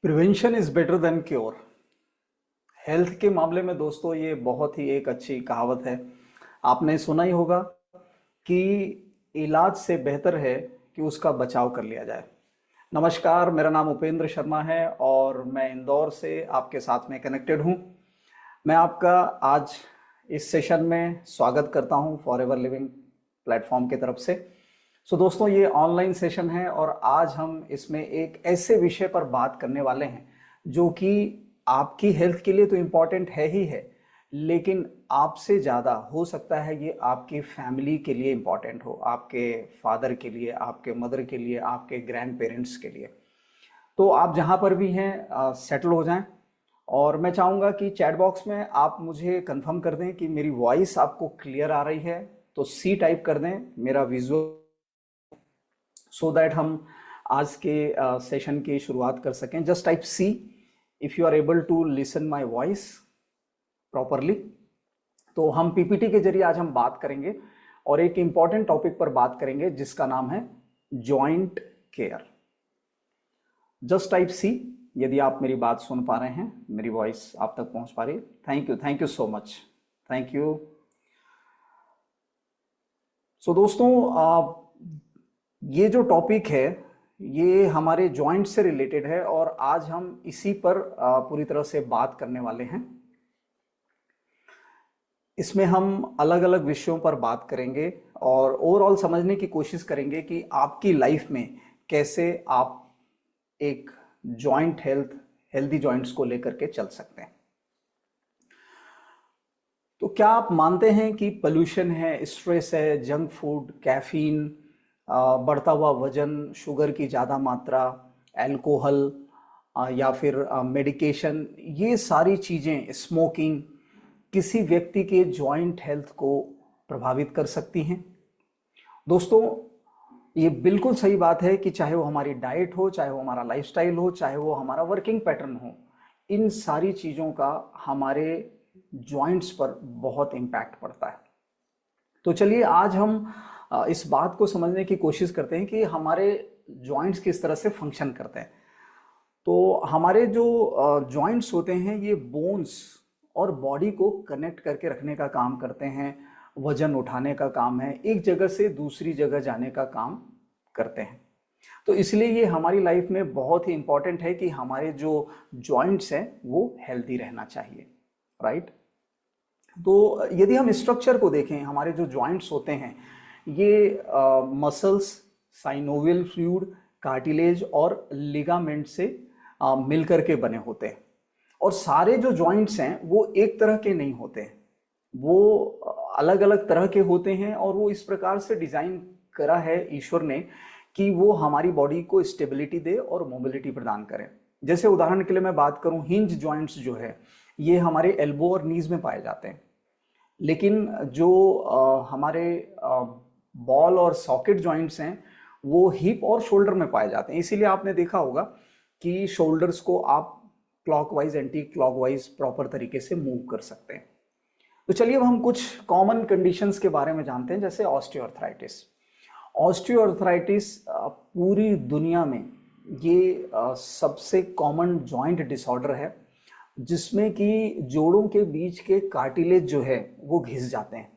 Prevention is better than cure. Health के मामले में दोस्तों ये बहुत ही एक अच्छी कहावत है। आपने सुना ही होगा कि इलाज से बेहतर है कि उसका बचाव कर लिया जाए। नमस्कार, मेरा नाम उपेंद्र शर्मा है और मैं इंदौर से आपके साथ में कनेक्टेड हूँ। मैं आपका आज इस सेशन में स्वागत करता हूँ फॉरएवर लिविंग प्लेटफॉर्म की तरफ से। दोस्तों, ये ऑनलाइन सेशन है और आज हम इसमें एक ऐसे विषय पर बात करने वाले हैं जो कि आपकी हेल्थ के लिए तो इम्पॉर्टेंट है ही है, लेकिन आपसे ज़्यादा हो सकता है ये आपकी फैमिली के लिए इम्पॉर्टेंट हो, आपके फादर के लिए, आपके मदर के लिए, आपके ग्रैंड पेरेंट्स के लिए। तो आप जहाँ पर भी हैं सेटल हो जाएं और मैं चाहूँगा कि चैट बॉक्स में आप मुझे कंफर्म कर दें कि मेरी वॉइस आपको क्लियर आ रही है। तो सी टाइप कर दें मेरा विजुअल, सो दैट हम आज के सेशन की शुरुआत कर सकें। Just type C if you are able to listen my voice properly. तो हम पीपीटी के जरिए आज हम बात करेंगे और एक इंपॉर्टेंट टॉपिक पर बात करेंगे जिसका नाम है joint care. Just type C यदि आप मेरी बात सुन पा रहे हैं, मेरी वॉइस आप तक पहुंच पा रही है। Thank you so much, thank you. So दोस्तों, ये जो टॉपिक है ये हमारे जॉइंट से रिलेटेड है और आज हम इसी पर पूरी तरह से बात करने वाले हैं। इसमें हम अलग अलग विषयों पर बात करेंगे और ओवरऑल समझने की कोशिश करेंगे कि आपकी लाइफ में कैसे आप एक हेल्दी जॉइंट्स को लेकर के चल सकते हैं। तो क्या आप मानते हैं कि पोल्यूशन है, स्ट्रेस है, जंक फूड, कैफीन, बढ़ता हुआ वजन, शुगर की ज़्यादा मात्रा, अल्कोहल या फिर मेडिकेशन, ये सारी चीज़ें, स्मोकिंग, किसी व्यक्ति के जॉइंट हेल्थ को प्रभावित कर सकती हैं? दोस्तों, ये बिल्कुल सही बात है कि चाहे वो हमारी डाइट हो, चाहे वो हमारा लाइफस्टाइल हो, चाहे वो हमारा वर्किंग पैटर्न हो, इन सारी चीज़ों का हमारे जॉइंट्स पर बहुत इम्पैक्ट पड़ता है। तो चलिए आज हम इस बात को समझने की कोशिश करते हैं कि हमारे जॉइंट्स किस तरह से फंक्शन करते हैं। तो हमारे जो जॉइंट्स होते हैं ये बोन्स और बॉडी को कनेक्ट करके रखने का काम करते हैं, वजन उठाने का काम है, एक जगह से दूसरी जगह जाने का काम करते हैं। तो इसलिए ये हमारी लाइफ में बहुत ही इंपॉर्टेंट है कि हमारे जो जॉइंट्स हैं वो हेल्दी रहना चाहिए, राइट। तो यदि हम स्ट्रक्चर को देखें, हमारे जो जॉइंट्स होते हैं ये मसल्स, साइनोवियल फ्लूइड, कार्टिलेज और लिगामेंट से मिलकर के बने होते हैं। और सारे जो जॉइंट्स हैं वो एक तरह के नहीं होते, वो अलग अलग तरह के होते हैं और वो इस प्रकार से डिजाइन करा है ईश्वर ने कि वो हमारी बॉडी को स्टेबिलिटी दे और मोबिलिटी प्रदान करे। जैसे उदाहरण के लिए मैं बात करूं, हिंज जॉइंट्स जो है ये हमारे एल्बो और नीज में पाए जाते हैं, लेकिन जो हमारे बॉल और सॉकेट जॉइंट्स हैं वो हिप और शोल्डर में पाए जाते हैं। इसीलिए आपने देखा होगा कि शोल्डर्स को आप क्लॉकवाइज, एंटी क्लॉकवाइज प्रॉपर तरीके से मूव कर सकते हैं। तो चलिए अब हम कुछ कॉमन कंडीशंस के बारे में जानते हैं, जैसे ऑस्टियोआर्थराइटिस। ऑस्टियोआर्थराइटिस पूरी दुनिया में ये सबसे कॉमन जॉइंट डिसऑर्डर है जिसमें कि जोड़ों के बीच के कार्टिलेज जो है वो घिस जाते हैं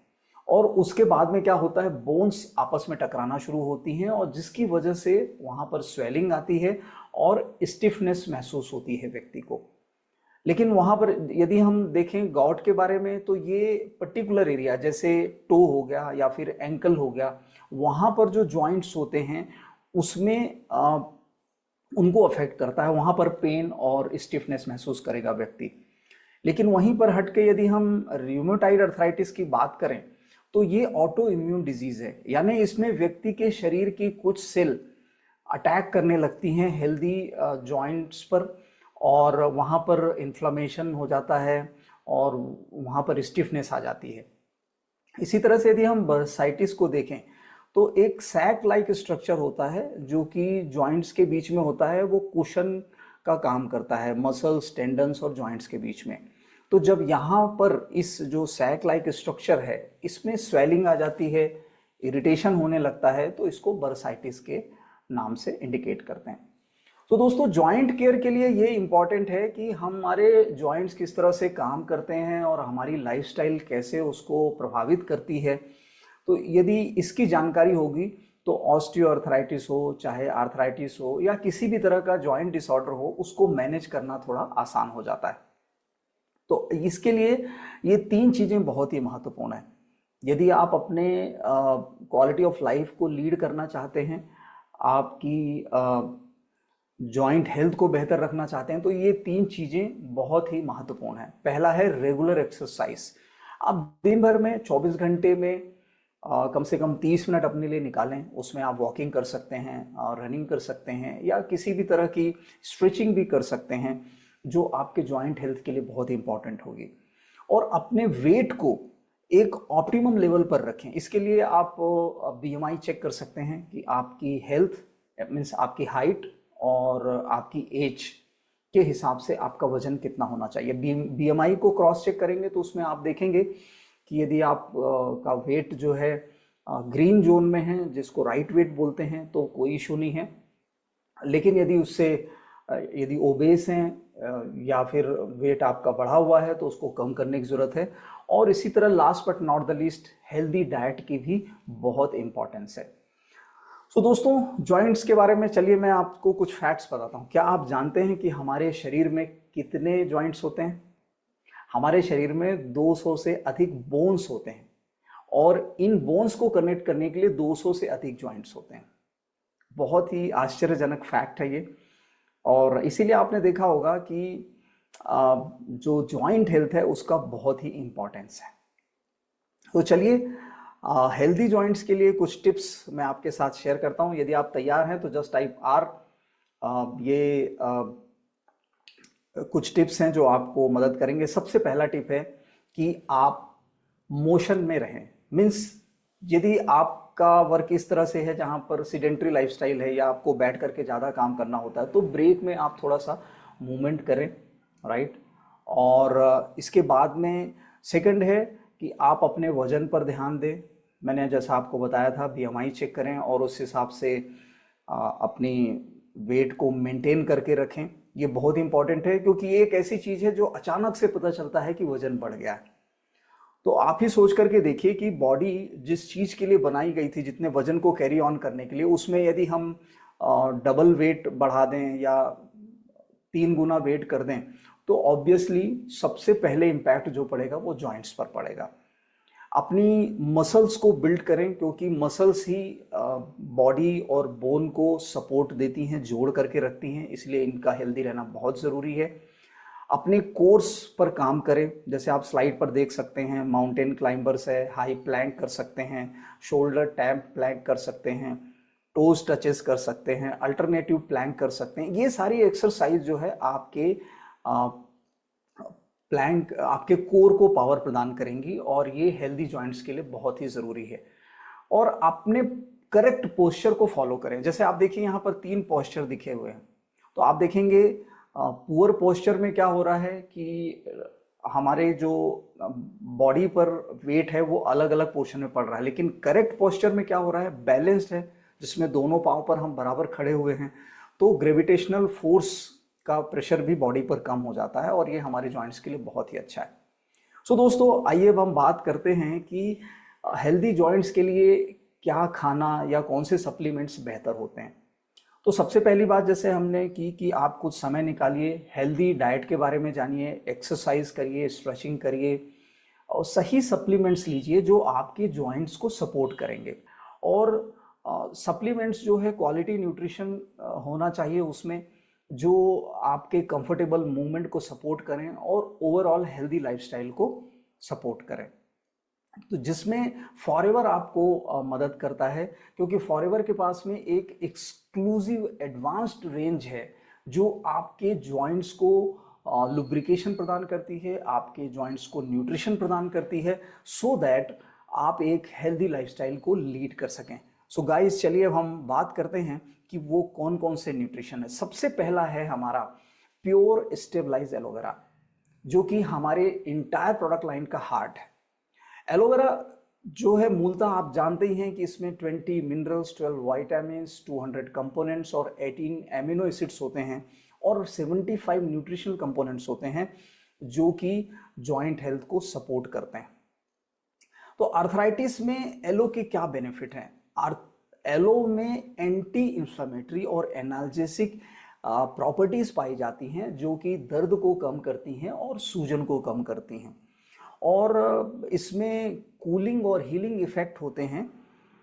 और उसके बाद में क्या होता है, बोन्स आपस में टकराना शुरू होती हैं और जिसकी वजह से वहाँ पर स्वेलिंग आती है और स्टिफनेस महसूस होती है व्यक्ति को। लेकिन वहाँ पर यदि हम देखें गॉट के बारे में, तो ये पर्टिकुलर एरिया जैसे टो हो गया या फिर एंकल हो गया, वहाँ पर जो जॉइंट्स होते हैं उसमें उनको अफेक्ट करता है, वहाँ पर पेन और स्टिफनेस महसूस करेगा व्यक्ति। लेकिन वहीं पर हटके यदि हम रियूमेटॉइड अर्थराइटिस की बात करें तो ये ऑटो इम्यून डिजीज है, यानी इसमें व्यक्ति के शरीर की कुछ सेल अटैक करने लगती हैं हेल्दी जॉइंट्स पर और वहाँ पर इन्फ्लामेशन हो जाता है और वहाँ पर स्टिफनेस आ जाती है। इसी तरह से यदि हम बर्साइटिस को देखें तो एक सैक लाइक स्ट्रक्चर होता है जो कि जॉइंट्स के बीच में होता है, वो कुशन का काम करता है मसल्स, टेंडन्स और जॉइंट्स के बीच में। तो जब यहाँ पर इस जो सैक लाइक स्ट्रक्चर है इसमें स्वेलिंग आ जाती है, इरिटेशन होने लगता है, तो इसको बर्साइटिस के नाम से इंडिकेट करते हैं। तो दोस्तों जॉइंट केयर के लिए ये इम्पॉर्टेंट है कि हमारे जॉइंट्स किस तरह से काम करते हैं और हमारी लाइफस्टाइल कैसे उसको प्रभावित करती है। तो यदि इसकी जानकारी होगी तो ऑस्टियोआर्थराइटिस हो, चाहे आर्थराइटिस हो या किसी भी तरह का जॉइंट डिसऑर्डर हो, उसको मैनेज करना थोड़ा आसान हो जाता है। तो इसके लिए ये 3 चीज़ें बहुत ही महत्वपूर्ण है। यदि आप अपने क्वालिटी ऑफ लाइफ को लीड करना चाहते हैं, आपकी जॉइंट हेल्थ को बेहतर रखना चाहते हैं, तो ये 3 चीज़ें बहुत ही महत्वपूर्ण है। पहला है रेगुलर एक्सरसाइज। आप दिन भर में 24 घंटे में कम से कम 30 मिनट अपने लिए निकालें। उसमें आप वॉकिंग कर सकते हैं, रनिंग कर सकते हैं या किसी भी तरह की स्ट्रेचिंग भी कर सकते हैं, जो आपके जॉइंट हेल्थ के लिए बहुत ही इंपॉर्टेंट होगी। और अपने वेट को एक ऑप्टिमम लेवल पर रखें। इसके लिए आप बीएमआई चेक कर सकते हैं कि आपकी हेल्थ मीन्स आपकी हाइट और आपकी एज के हिसाब से आपका वजन कितना होना चाहिए। बीएमआई को क्रॉस चेक करेंगे तो उसमें आप देखेंगे कि यदि आप का वेट जो है ग्रीन जोन में है, जिसको राइट वेट बोलते हैं, तो कोई इशू नहीं है। लेकिन यदि उससे यदि ओबेस हैं या फिर वेट आपका बढ़ा हुआ है तो उसको कम करने की ज़रूरत है। और इसी तरह last but not the least, healthy diet की भी बहुत इंपॉर्टेंस है। तो दोस्तों जॉइंट्स के बारे में चलिए मैं आपको कुछ फैक्ट्स बताता हूँ। क्या आप जानते हैं कि हमारे शरीर में कितने जॉइंट्स होते हैं? हमारे शरीर में 200 से अधिक बोन्स होते हैं और इन बोन्स को कनेक्ट करने के लिए 200 से अधिक जॉइंट्स होते हैं। बहुत ही आश्चर्यजनक फैक्ट है ये। और इसीलिए आपने देखा होगा कि जो जॉइंट हेल्थ है उसका बहुत ही इंपॉर्टेंस है। तो चलिए हेल्दी जॉइंट्स के लिए कुछ टिप्स मैं आपके साथ शेयर करता हूं। यदि आप तैयार हैं तो जस्ट टाइप आर। ये कुछ टिप्स हैं जो आपको मदद करेंगे। सबसे पहला टिप है कि आप मोशन में रहें। मीन्स यदि आपका वर्क इस तरह से है जहां पर सीडेंट्री लाइफस्टाइल है या आपको बैठ करके ज़्यादा काम करना होता है, तो ब्रेक में आप थोड़ा सा मूवमेंट करें, राइट। और इसके बाद में सेकंड है कि आप अपने वजन पर ध्यान दें। मैंने जैसा आपको बताया था, बीएमआई चेक करें और उस हिसाब से अपनी वेट को मेंटेन करके रखें। ये बहुत इंपॉर्टेंट है क्योंकि ये एक ऐसी चीज़ है जो अचानक से पता चलता है कि वजन बढ़ गया है। तो आप ही सोच करके देखिए कि बॉडी जिस चीज़ के लिए बनाई गई थी, जितने वजन को कैरी ऑन करने के लिए, उसमें यदि हम डबल वेट बढ़ा दें या 3 गुना वेट कर दें, तो ऑब्वियसली सबसे पहले इम्पैक्ट जो पड़ेगा वो जॉइंट्स पर पड़ेगा। अपनी मसल्स को बिल्ड करें क्योंकि मसल्स ही बॉडी और बोन को सपोर्ट देती हैं, जोड़ करके रखती हैं, इसलिए इनका हेल्दी रहना बहुत ज़रूरी है। अपने कोर्स पर काम करें। जैसे आप स्लाइड पर देख सकते हैं, माउंटेन क्लाइंबर्स है, हाई प्लैंक कर सकते हैं, शोल्डर टैप प्लैंक कर सकते हैं, टोज टचेस कर सकते हैं, अल्टरनेटिव प्लैंक कर सकते हैं। ये सारी एक्सरसाइज जो है आपके प्लैंक आपके कोर को पावर प्रदान करेंगी और ये हेल्दी जॉइंट्स के लिए बहुत ही ज़रूरी है। और अपने करेक्ट पोस्चर को फॉलो करें। जैसे आप देखिए यहाँ पर 3 पोस्चर दिखे हुए हैं, तो आप देखेंगे पुअर पोस्चर में क्या हो रहा है कि हमारे जो बॉडी पर वेट है वो अलग अलग पोर्शन में पड़ रहा है। लेकिन करेक्ट पोस्चर में क्या हो रहा है, बैलेंस्ड है, जिसमें दोनों पाँव पर हम बराबर खड़े हुए हैं, तो ग्रेविटेशनल फोर्स का प्रेशर भी बॉडी पर कम हो जाता है और ये हमारे जॉइंट्स के लिए बहुत ही अच्छा है। सो दोस्तों आइए अब हम बात करते हैं कि हेल्दी जॉइंट्स के लिए क्या खाना या कौन से सप्लीमेंट्स बेहतर होते हैं। तो सबसे पहली बात जैसे हमने की कि आप कुछ समय निकालिए, हेल्दी डाइट के बारे में जानिए, एक्सरसाइज करिए, स्ट्रेचिंग करिए और सही सप्लीमेंट्स लीजिए जो आपके जॉइंट्स को सपोर्ट करेंगे। और सप्लीमेंट्स जो है क्वालिटी न्यूट्रिशन होना चाहिए उसमें, जो आपके कंफर्टेबल मूवमेंट को सपोर्ट करें और ओवरऑल हेल्दी लाइफस्टाइल को सपोर्ट करें। तो जिसमें फॉरएवर आपको मदद करता है क्योंकि फॉरएवर के पास में एक एक्सक्लूसिव एडवांस्ड रेंज है जो आपके जॉइंट्स को लुब्रिकेशन प्रदान करती है, आपके जॉइंट्स को न्यूट्रिशन प्रदान करती है, सो दैट आप एक हेल्दी लाइफस्टाइल को लीड कर सकें। सो गाइस चलिए अब हम बात करते हैं कि वो कौन कौन से न्यूट्रिशन है। सबसे पहला है हमारा प्योर स्टेबलाइज एलोवेरा, जो कि हमारे इंटायर प्रोडक्ट लाइन का हार्ट है। एलोवेरा जो है मूलतः आप जानते ही हैं कि इसमें 20 मिनरल्स, 12 वाइटामिन्स, 200 कंपोनेंट्स और 18 एमिनो एसिड्स होते हैं और 75 न्यूट्रिशनल कंपोनेंट्स होते हैं जो कि जॉइंट हेल्थ को सपोर्ट करते हैं। तो आर्थराइटिस में एलो के क्या बेनिफिट हैं? एलो में एंटी इंफ्लेमेटरी और एनाल्जेसिक प्रॉपर्टीज पाई जाती हैं जो कि दर्द को कम करती हैं और सूजन को कम करती हैं, और इसमें कूलिंग और हीलिंग इफेक्ट होते हैं,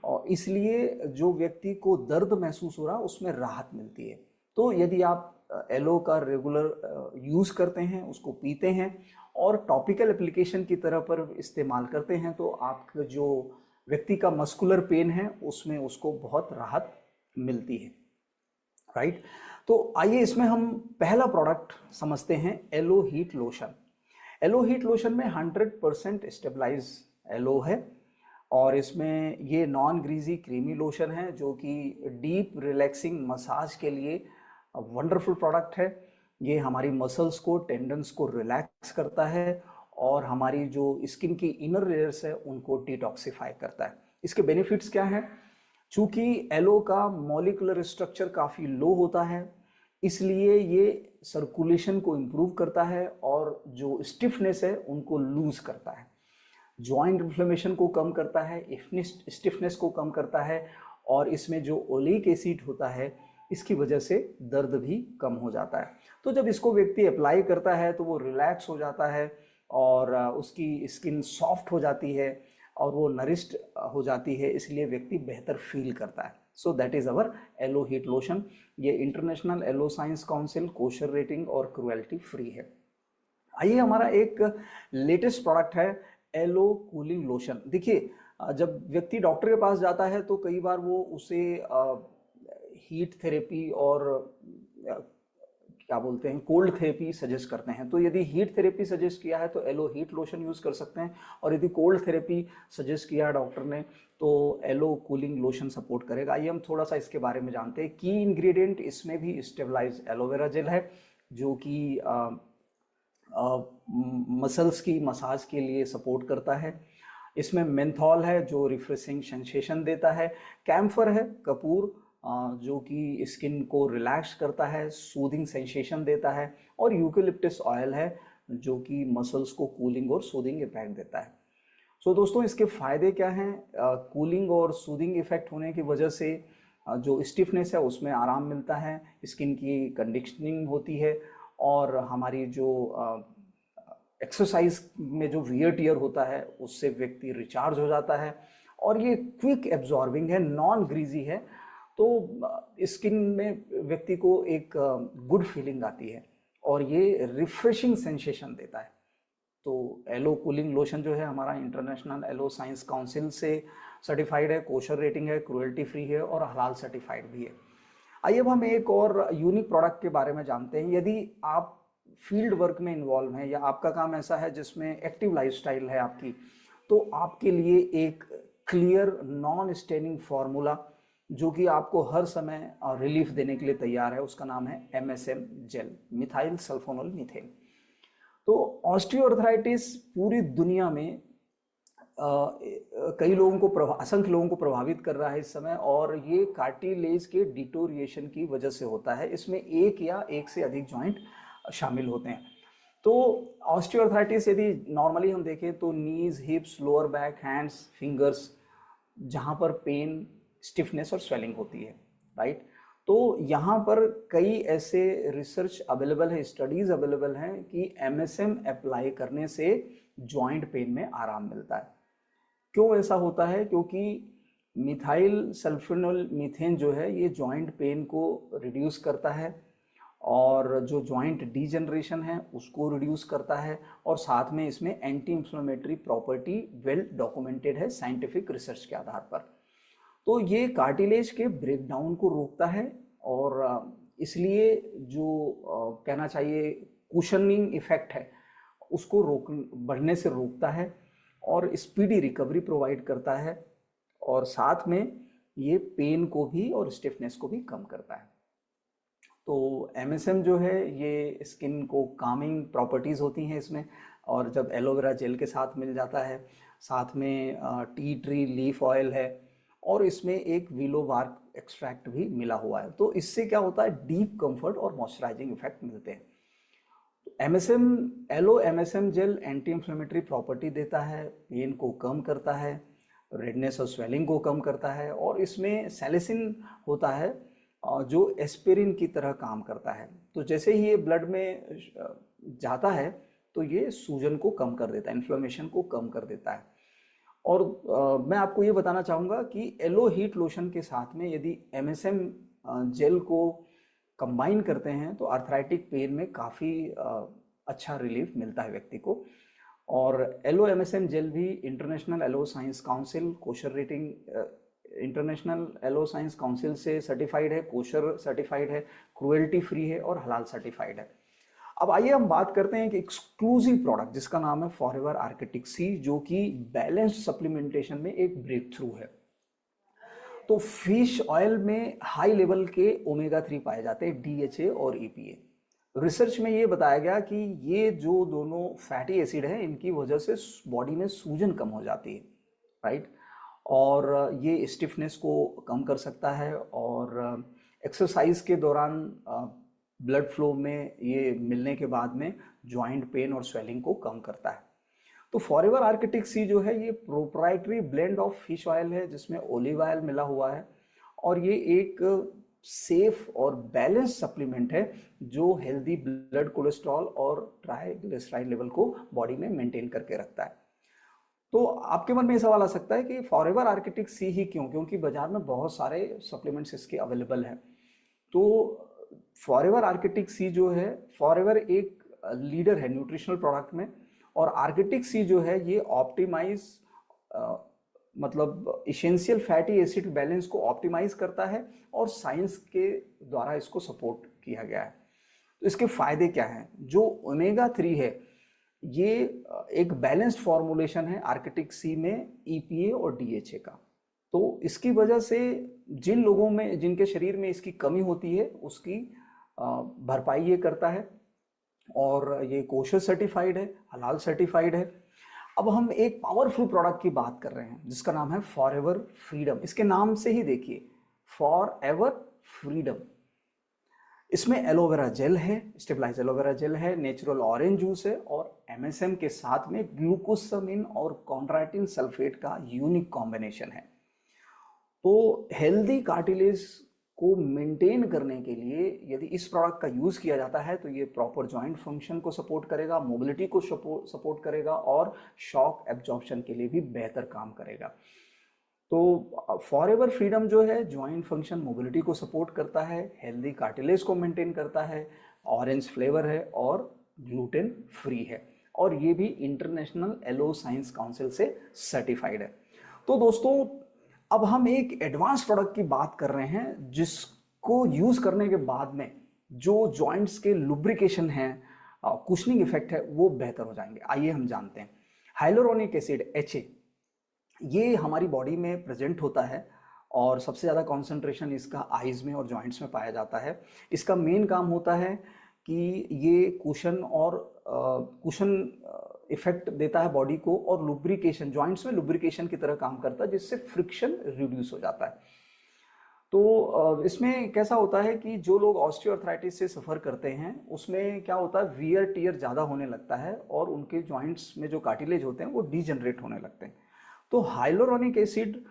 और इसलिए जो व्यक्ति को दर्द महसूस हो रहा है उसमें राहत मिलती है। तो यदि आप एलो का रेगुलर यूज़ करते हैं, उसको पीते हैं और टॉपिकल एप्लीकेशन की तरह पर इस्तेमाल करते हैं, तो आपका जो व्यक्ति का मस्कुलर पेन है उसमें उसको बहुत राहत मिलती है, राइट। तो आइए इसमें हम पहला प्रोडक्ट समझते हैं, yellow heat lotion. Yellow heat lotion में 100% स्टेबलाइज एलो है और इसमें ये नॉन ग्रीजी क्रीमी लोशन है जो कि डीप रिलैक्सिंग मसाज के लिए वंडरफुल प्रोडक्ट है। ये हमारी मसल्स को, टेंडन्स को रिलैक्स करता है और हमारी जो स्किन की इनर लेयर्स है उनको डिटॉक्सिफाई करता है। इसके बेनिफिट्स क्या हैं? चूंकि एलो का मॉलिक्यूलर स्ट्रक्चर काफ़ी लो होता है, इसलिए ये सर्कुलेशन को इम्प्रूव करता है और जो स्टिफनेस है उनको लूज करता है, जॉइंट इन्फ्लेमेशन को कम करता है, स्टिफनेस को कम करता है, और इसमें जो ओलिक एसिड होता है इसकी वजह से दर्द भी कम हो जाता है। तो जब इसको व्यक्ति अप्लाई करता है तो वो रिलैक्स हो जाता है और उसकी स्किन सॉफ्ट हो जाती है और वो नरिश्ड हो जाती है, इसलिए व्यक्ति बेहतर फील करता है। So that is our aloe heat lotion. ये International Aloe Science Council kosher rating और क्रुएल्टी फ्री है। आइए हमारा एक लेटेस्ट प्रोडक्ट है एलो कूलिंग लोशन। देखिए, जब व्यक्ति डॉक्टर के पास जाता है तो कई बार वो उसे हीट थेरेपी और क्या बोलते हैं, कोल्ड थेरेपी सजेस्ट करते हैं। तो यदि हीट थेरेपी सजेस्ट किया है तो एलो हीट लोशन यूज़ कर सकते हैं, और यदि कोल्ड थेरेपी सजेस्ट किया है डॉक्टर ने तो एलो कूलिंग लोशन सपोर्ट करेगा। आइए हम थोड़ा सा इसके बारे में जानते हैं। की इंग्रेडिएंट इसमें भी स्टेबलाइज एलोवेरा जेल है जो कि मसल्स की मसाज के लिए सपोर्ट करता है। इसमें मेंथॉल है जो रिफ्रेशिंग सेंसेशन देता है। कैम्फर है, कपूर, जो कि स्किन को रिलैक्स करता है, सूदिंग सेंसेशन देता है, और यूकेलिप्टस ऑयल है जो कि मसल्स को कूलिंग और सूदिंग इफेक्ट देता है। सो दोस्तों, इसके फ़ायदे क्या हैं? कूलिंग और सूदिंग इफेक्ट होने की वजह से जो स्टिफनेस है उसमें आराम मिलता है, स्किन की कंडीशनिंग होती है, और हमारी जो एक्सरसाइज में जो वियर टियर होता है उससे व्यक्ति रिचार्ज हो जाता है, और ये क्विक एब्जॉर्बिंग है, नॉन ग्रीजी है, तो स्किन में व्यक्ति को एक गुड फीलिंग आती है और ये रिफ्रेशिंग सेंसेशन देता है। तो एलो कूलिंग लोशन जो है हमारा इंटरनेशनल एलो साइंस काउंसिल से सर्टिफाइड है, कोशर रेटिंग है, क्रुएल्टी फ्री है और हलाल सर्टिफाइड भी है। आइए अब हम एक और यूनिक प्रोडक्ट के बारे में जानते हैं। यदि आप फील्ड वर्क में इन्वॉल्व हैं या आपका काम ऐसा है जिसमें एक्टिव लाइफस्टाइल है आपकी, तो आपके लिए एक क्लियर नॉन स्टेनिंग फॉर्मूला जो कि आपको हर समय रिलीफ देने के लिए तैयार है, उसका नाम है MSM जेल, मिथाइल सल्फोनोल मीथेन। तो ऑस्टियोआर्थराइटिस पूरी दुनिया में कई लोगों को असंख्य लोगों को प्रभावित कर रहा है इस समय, और ये कार्टिलेज के डिटोरिएशन की वजह से होता है। इसमें एक या एक से अधिक जॉइंट शामिल होते हैं। तो ऑस्टियोआर्थराइटिस यदि नॉर्मली हम देखें तो knees, hips, lower back, hands, fingers, जहाँ पर पेन, स्टिफनेस और स्वेलिंग होती है, राइट। तो यहाँ पर कई ऐसे रिसर्च अवेलेबल है, स्टडीज अवेलेबल हैं कि MSM अप्लाई करने से जॉइंट पेन में आराम मिलता है। क्यों ऐसा होता है? क्योंकि मिथाइल सल्फोनोल मीथेन जो है ये जॉइंट पेन को रिड्यूस करता है और जो जॉइंट डीजनरेशन है उसको रिड्यूस करता है, और साथ में इसमें anti inflammatory property well documented है साइंटिफिक रिसर्च के आधार पर। तो ये कार्टिलेज के ब्रेकडाउन को रोकता है और इसलिए जो कहना चाहिए कुशनिंग इफेक्ट है उसको बढ़ने से रोकता है और स्पीडी रिकवरी प्रोवाइड करता है, और साथ में ये पेन को भी और स्टिफनेस को भी कम करता है। तो MSM जो है ये स्किन को कामिंग प्रॉपर्टीज़ होती हैं इसमें, और जब एलोवेरा जेल के साथ मिल जाता है साथ में टी ट्री लीफ ऑयल है, और इसमें एक विलो बार्क एक्सट्रैक्ट भी मिला हुआ है। तो इससे क्या होता है, डीप कंफर्ट और मॉइस्चराइजिंग इफेक्ट मिलते हैं। MSM aloe MSM gel anti inflammatory property देता है, पेन को कम करता है, रेडनेस और स्वेलिंग को कम करता है, और इसमें सैलिसिन होता है जो एस्पिरिन की तरह काम करता है। तो जैसे ही ये ब्लड में जाता है तो ये सूजन को कम कर देता है, इन्फ्लेमेशन को कम कर देता है। और मैं आपको ये बताना चाहूँगा कि एलो हीट लोशन के साथ में यदि एमएसएम जेल को कंबाइन करते हैं तो आर्थराइटिक पेन में काफ़ी अच्छा रिलीफ मिलता है व्यक्ति को। और एलो एमएसएम जेल भी International Aloe Science Council kosher rating, International Aloe Science Council से सर्टिफाइड है, कोशर सर्टिफाइड है, क्रुएल्टी फ्री है और हलाल सर्टिफाइड है। अब आइए हम बात करते हैं कि एक्सक्लूसिव प्रोडक्ट जिसका नाम है फॉरएवर आर्किटिक सी, जो कि बैलेंस्ड सप्लीमेंटेशन में एक ब्रेक थ्रू है। तो फिश ऑयल में हाई लेवल के ओमेगा 3 पाए जाते हैं, DHA और EPA। रिसर्च में ये बताया गया कि ये जो दोनों फैटी एसिड हैं इनकी वजह से बॉडी में सूजन कम हो जाती है, राइट। और ये स्टिफनेस को कम कर सकता है, और एक्सरसाइज के दौरान ब्लड फ्लो में ये मिलने के बाद में जॉइंट पेन और स्वेलिंग को कम करता है। तो फॉरएवर आर्किटिक सी जो है ये proprietary blend of fish oil है जिसमें ओलिव ऑयल मिला हुआ है, और ये एक सेफ और बैलेंस सप्लीमेंट है जो हेल्दी ब्लड कोलेस्ट्रॉल और ट्राइग्लिसराइड लेवल को बॉडी में मेंटेन करके रखता है। तो आपके मन में ये सवाल आ सकता है कि फॉरएवर आर्किटिक सी ही क्यों, क्योंकि बाजार में बहुत सारे सप्लीमेंट्स इसके अवेलेबल हैं। तो फॉरएवर आर्किटिक सी जो है, फॉरएवर एक लीडर है न्यूट्रिशनल प्रोडक्ट में, और आर्किटिक सी जो है ये ऑप्टिमाइज मतलब इसेंशियल फैटी एसिड बैलेंस को ऑप्टिमाइज करता है, और साइंस के द्वारा इसको सपोर्ट किया गया है। तो इसके फायदे क्या हैं? जो ओमेगा 3 है ये एक बैलेंस्ड फॉर्मुलेशन है आर्किटिक सी में EPA और DHA का। तो इसकी वजह से जिन लोगों में, जिनके शरीर में इसकी कमी होती है उसकी भरपाई ये करता है, और ये कोशर सर्टिफाइड है, हलाल सर्टिफाइड है। अब हम एक पावरफुल प्रोडक्ट की बात कर रहे हैं जिसका नाम है फॉरएवर फ्रीडम। इसके नाम से ही देखिए, फॉरएवर फ्रीडम। इसमें एलोवेरा जेल है, स्टेबलाइज एलोवेरा जेल है, नेचुरल ऑरेंज जूस है, और MSM के साथ में ग्लूकोसामिन और कॉन्ड्राइटिन सल्फेट का यूनिक कॉम्बिनेशन है। तो हेल्दी कार्टिलेज को मेंटेन करने के लिए यदि इस प्रोडक्ट का यूज किया जाता है तो ये प्रॉपर जॉइंट फंक्शन को सपोर्ट करेगा, मोबिलिटी को सपोर्ट करेगा, और शॉक एब्जॉर्प्शन के लिए भी बेहतर काम करेगा। तो फॉरएवर फ्रीडम जो है जॉइंट फंक्शन, मोबिलिटी को सपोर्ट करता है, हेल्दी कार्टिलेज को मेंटेन करता है, ऑरेंज फ्लेवर है और ग्लूटेन फ्री है, और ये भी इंटरनेशनल एलो साइंस काउंसिल से सर्टिफाइड है। तो दोस्तों अब हम एक एडवांस प्रोडक्ट की बात कर रहे हैं जिसको यूज करने के बाद में जो जॉइंट्स के लुब्रिकेशन है, कुशनिंग इफेक्ट है, वो बेहतर हो जाएंगे। आइए हम जानते हैं। हाइलोरोनिक एसिड HA ये हमारी बॉडी में प्रेजेंट होता है, और सबसे ज़्यादा कॉन्सेंट्रेशन इसका आइज में और जॉइंट्स में पाया जाता है। इसका मेन काम होता है कि ये कुशन इफेक्ट देता है बॉडी को, और लुब्रिकेशन, जॉइंट्स में लुब्रिकेशन की तरह काम करता है जिससे फ्रिक्शन रिड्यूस हो जाता है। तो इसमें कैसा होता है कि जो लोग ऑस्टियोआर्थराइटिस से सफ़र करते हैं उसमें क्या होता है, वियर टियर ज़्यादा होने लगता है, और उनके जॉइंट्स में जो कार्टिलेज होते हैं वो डीजनरेट होने लगते हैं। तो हाइलोरोनिक एसिड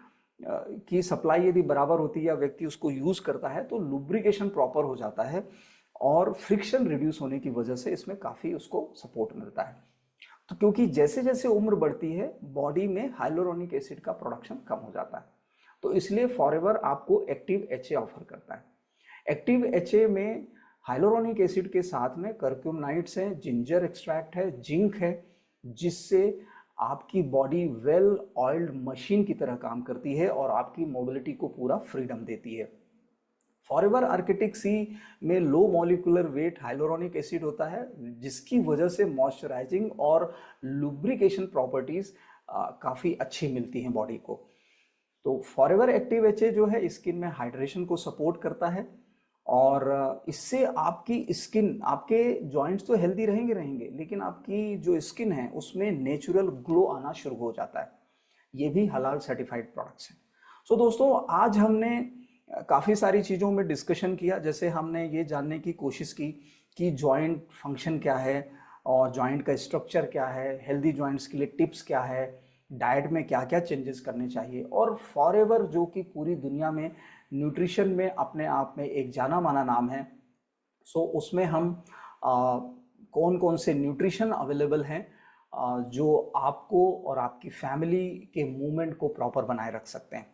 की सप्लाई यदि बराबर होती है या व्यक्ति उसको यूज़ करता है तो लुब्रिकेशन प्रॉपर हो जाता है, और फ्रिक्शन रिड्यूस होने की वजह से इसमें काफ़ी उसको सपोर्ट मिलता है। तो क्योंकि जैसे जैसे उम्र बढ़ती है बॉडी में हाइलोरोनिक एसिड का प्रोडक्शन कम हो जाता है, तो इसलिए फॉरएवर आपको एक्टिव HA ऑफर करता है। एक्टिव HA में हाइलोरोनिक एसिड के साथ में कर्क्यूमनाइट्स हैं, जिंजर एक्सट्रैक्ट है, जिंक है, जिससे आपकी बॉडी वेल ऑयल्ड मशीन की तरह काम करती है और आपकी मोबिलिटी को पूरा फ्रीडम देती है। फॉरएवर आर्किटिक सी में low molecular weight hyaluronic acid होता है, जिसकी वजह से मॉइस्चराइजिंग और लुब्रिकेशन प्रॉपर्टीज काफ़ी अच्छी मिलती हैं बॉडी को। तो फॉरएवर एक्टिव HA जो है स्किन में हाइड्रेशन को सपोर्ट करता है, और इससे आपकी स्किन, आपके जॉइंट्स तो हेल्दी रहेंगे, लेकिन आपकी जो स्किन है उसमें नेचुरल ग्लो आना शुरू हो जाता है। ये भी हलाल सर्टिफाइड प्रोडक्ट्स हैं। सो दोस्तों, आज हमने काफ़ी सारी चीज़ों में डिस्कशन किया। जैसे हमने ये जानने की कोशिश की कि जॉइंट फंक्शन क्या है और जॉइंट का स्ट्रक्चर क्या है, हेल्दी जॉइंट्स के लिए टिप्स क्या है, डाइट में क्या क्या चेंजेस करने चाहिए, और फॉरएवर जो कि पूरी दुनिया में न्यूट्रिशन में अपने आप में एक जाना माना नाम है। सो उसमें हम कौन कौन से न्यूट्रिशन अवेलेबल हैं जो आपको और आपकी फैमिली के मूवमेंट को प्रॉपर बनाए रख सकते हैं।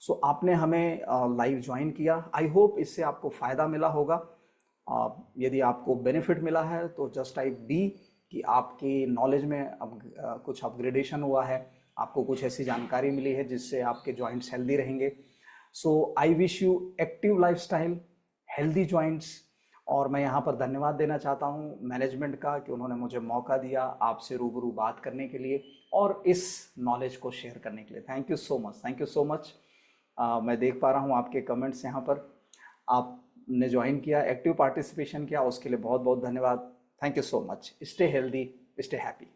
सो आपने हमें लाइव ज्वाइन किया। आई होप इससे आपको फ़ायदा मिला होगा। यदि आपको बेनिफिट मिला है तो जस्ट टाइप बी कि आपकी नॉलेज में अब कुछ अपग्रेडेशन हुआ है, आपको कुछ ऐसी जानकारी मिली है जिससे आपके जॉइंट्स हेल्दी रहेंगे। So I wish you active lifestyle, healthy joints. और मैं यहाँ पर धन्यवाद देना चाहता हूँ मैनेजमेंट का कि उन्होंने मुझे मौका दिया आपसे रूबरू बात करने के लिए और इस नॉलेज को शेयर करने के लिए। Thank you so much, thank you so much. मैं देख पा रहा हूँ आपके कमेंट्स यहाँ पर। आपने ज्वाइन किया, एक्टिव पार्टिसिपेशन किया, उसके लिए बहुत बहुत धन्यवाद। Thank you so much. Stay healthy, stay happy.